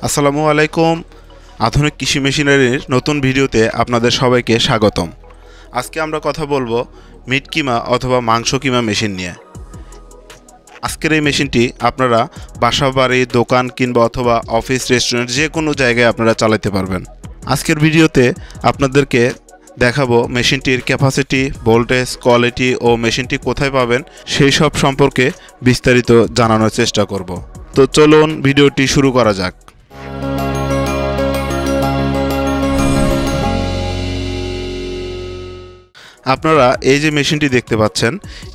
আসসালামু আলাইকুম। আধুনিক কৃষি মেশিনারির নতুন ভিডিওতে আপনাদের সবাইকে স্বাগতম। আজকে আমরা কথা বলবো মিট কিমা অথবা মাংস কিমা মেশিন নিয়ে। আজকের এই মেশিনটি আপনারা বাসাবাড়ি, দোকান কিংবা অথবা অফিস, রেস্টুরেন্ট যে কোনো জায়গায় আপনারা চালাতে পারবেন। আজকের ভিডিওতে আপনাদেরকে দেখাবো মেশিনটির ক্যাপাসিটি, ভোল্টেজ, কোয়ালিটি ও মেশিনটি কোথায় পাবেন সেই সব সম্পর্কে বিস্তারিত জানানোর চেষ্টা করব। তো চলুন ভিডিওটি শুরু করা যাক। আপনারা এই যে মেশিনটি দেখতে পাচ্ছেন,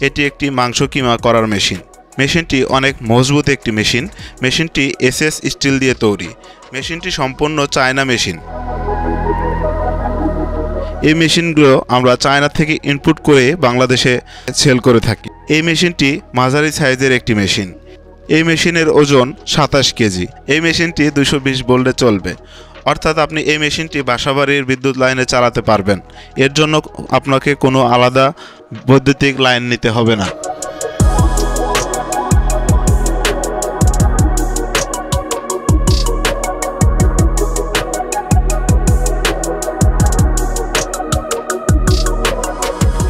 এটি একটি মাংস কিমা করার মেশিন। মেশিনটি অনেক মজবুত একটি মেশিন। মেশিনটি এসএস স্টিল দিয়ে তৈরি। মেশিনটি সম্পূর্ণ চায়না মেশিন। এই মেশিনগুলো আমরা চায়না থেকে ইনপুট করে বাংলাদেশে সেল করে থাকি। এই মেশিনটি মাঝারি সাইজের একটি মেশিন। এই মেশিনের ওজন 27 কেজি। এই মেশিনটি 220 ভোল্টে চলবে, অর্থাৎ আপনি এই মেশিনটি বাসাবাড়ির বিদ্যুৎ লাইনে চালাতে পারবেন। এর জন্য আপনাকে কোনো আলাদা বৈদ্যুতিক লাইন নিতে হবে না।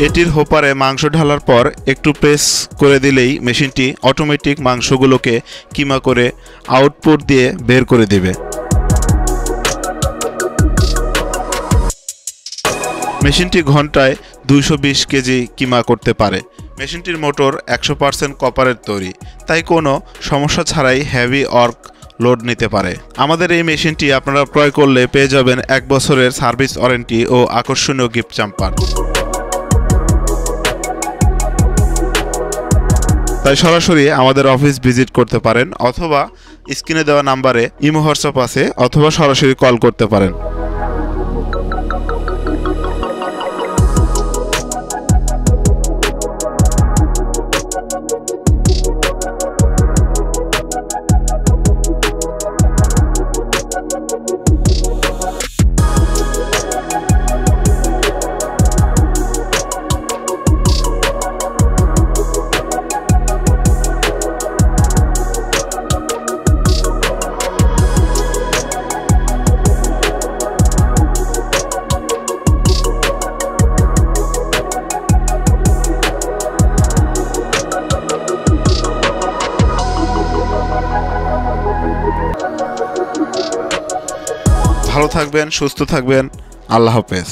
এটির হোপারে মাংস ঢালার পর একটু প্রেস করে দিলেই মেশিনটি অটোমেটিক মাংসগুলোকে কিমা করে আউটপুট দিয়ে বের করে দেবে। মেশিনটি ঘন্টায় 220 কেজি কিমা করতে পারে। মেশিনটির মোটর 100% কপারের তৈরি, তাই কোনো সমস্যা ছাড়াই হেভি ওয়ার্ক লোড নিতে পারে। আমাদের এই মেশিনটি আপনারা ক্রয় করলে পেয়ে যাবেন 1 বছরের সার্ভিস ওয়ারেন্টি ও আকর্ষণীয় গিফট চ্যাম্পার। তাই সরাসরি আমাদের অফিস ভিজিট করতে পারেন, অথবা স্ক্রিনে দেওয়া নাম্বারে ইমো, হোয়াটসঅ্যাপ আছে, অথবা সরাসরি কল করতে পারেন। ভালো থাকবেন, সুস্থ থাকবেন। আল্লাহ হাফেজ।